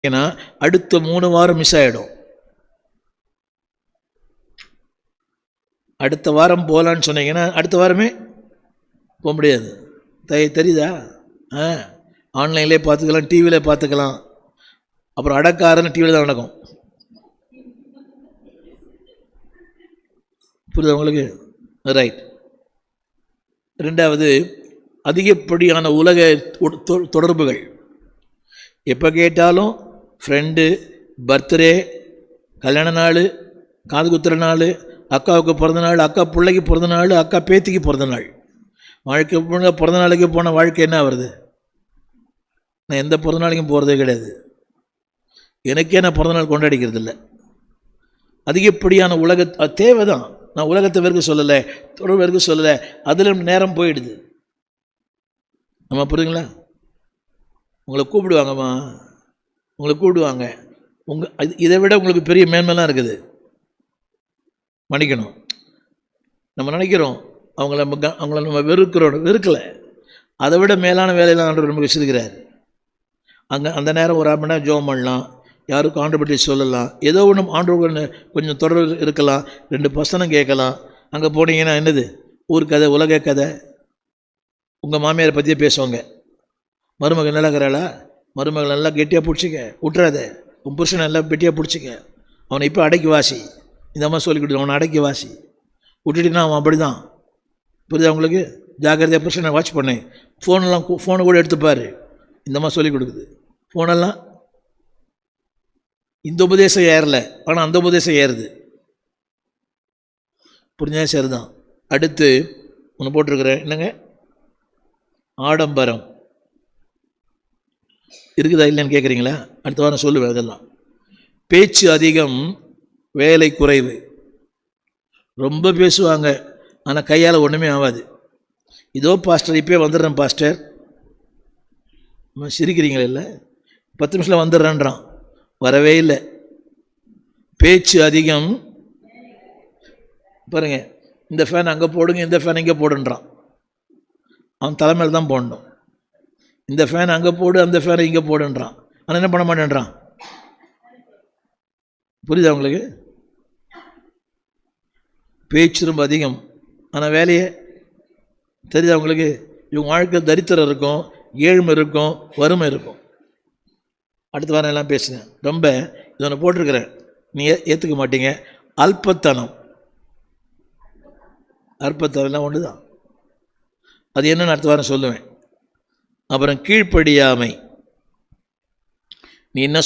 ஏன்னா அடுத்த 3 வாரம் மிஸ் ஆகிடும். அடுத்த வாரம் போகலான்னு சொன்னீங்கன்னா அடுத்த வாரமே போக முடியாது. தெரியுதா? ஆன்லைன்லேயே பார்த்துக்கலாம், டிவியில் பார்த்துக்கலாம். அப்புறம் அடக்காரன்னு டிவியில் தான் நடக்கும். புரியுது உங்களுக்கு? ரைட். ரெண்டாவது, அதிகப்படியான உலக தொடர்புகள். எப்போ கேட்டாலும் ஃப்ரெண்டு, பர்த்டே, கல்யாண நாள், காது குத்துற நாள், அக்காவுக்கு பிறந்த நாள், அக்கா பிள்ளைக்கு பிறந்த நாள், அக்கா பேத்திக்கு பிறந்த நாள். வாழ்க்கை பிறந்த நாளைக்கு போன வாழ்க்கை என்ன வருது? நான் எந்த பிறந்த நாளைக்கும் போகிறதே கிடையாது. எனக்கே நான் பிறந்த நாள் கொண்டாடிக்கிறது இல்லை. அதிகப்படியான தேவை தான். நான் உலகத்தை வெறுக்க சொல்லலை, தொடர்பு வெறுக்க சொல்லலை. அதில் நேரம் போயிடுது. நம்ம புரியுங்களா? உங்களை கூப்பிடுவாங்கம்மா, உங்களை கூப்பிடுவாங்க. இதை விட உங்களுக்கு பெரிய மேன்மைலாம் இருக்குது. மன்னிக்கணும். நம்ம நினைக்கிறோம் அவங்கள நம்ம வெறுக்கலை. அதை விட மேலான வேலையெல்லாம் ஆண்டவர் நமக்கு வச்சிருக்கிறார். அந்த நேரம் ஒரு 1/2 மணி நேரம் ஜெபம் பண்ணலாம், யாருக்கும் ஆண்டவர் பற்றி சொல்லலாம், ஏதோ ஒன்று ஆண்டவர் கொஞ்சம் தொடர்பு இருக்கலாம், 2 வசனம் கேட்கலாம். அங்கே போனீங்கன்னா என்னது? ஊர் கதை, உலக கதை. உங்கள் மாமியாரை பற்றியே பேசுவாங்க. மருமகள் நல்லா இருக்கிறாளா? மருமகள் நல்லா கெட்டியாக பிடிச்சிக்க, விட்டுறாத. உன் புருஷன் நல்லா கெட்டியாக பிடிச்சிக்க, அவனை இப்போ அடக்கி வாசி. இந்த அம்மா சொல்லி கொடுத்து அவனை அடக்கி வாசி. விட்டுட்டினா அவன் அப்படி தான். புரியுது அவங்களுக்கு? ஜாக்கிரதையாக புருஷனை வாட்ச் பண்ணேன். ஃபோனை கூட எடுத்துப்பார். இந்த அம்மா சொல்லி கொடுக்குது. ஃபோனெல்லாம் இந்த உபதேசம் ஏறலை, ஆனால் அந்த உபதேசம் ஏறுது. புரிஞ்சா சரி தான். அடுத்து ஒன்று போட்டிருக்கிறேன். என்னங்க? ஆடம்பரம் இருக்குதா இல்லைன்னு கேட்குறீங்களா? அடுத்த வாரம் சொல்லுவேன். அதெல்லாம் பேச்சு அதிகம், வேலை குறைவு. ரொம்ப பேசுவாங்க, ஆனால் கையால் ஒன்றுமே ஆகாது. இதோ பாஸ்டர் இப்போ வந்துடுறேன் பாஸ்டர். சிரிக்கிறீங்களே? இல்லை, 10 நிமிஷத்தில் வந்துடுறேன்றான், வரவே இல்லை. பேச்சு அதிகம். பாருங்கள், இந்த ஃபேன் அங்கே போடுங்க, இந்த ஃபேன் இங்கே போடுன்றான். அவன் தலைமையில் தான் போடணும். இந்த ஃபேன் அங்கே போடு, அந்த ஃபேனை இங்கே போடுன்றான். ஆனால் என்ன பண்ண மாட்டேன்றான். புரியுதா உங்களுக்கு? பேச்சு ரொம்ப அதிகம், ஆனால் வேலையே தெரியுதா உங்களுக்கு? இவங்க வாழ்க்கை தரித்திரம் இருக்கும், ஏழ்மை இருக்கும், வறுமை இருக்கும். அடுத்த வாரம் எல்லாம் பேசுங்க. ரொம்ப இது ஒன்று போட்டிருக்கிறேன், நீங்கள் ஏற்றுக்க மாட்டீங்க. அல்பத்தனம். அல்பத்தனம்லாம் ஒன்று தான். அது என்னன்னு அடுத்த வாரம் சொல்லுவேன். அப்புறம் கீழ்ப்படியாமை. நீ என்ன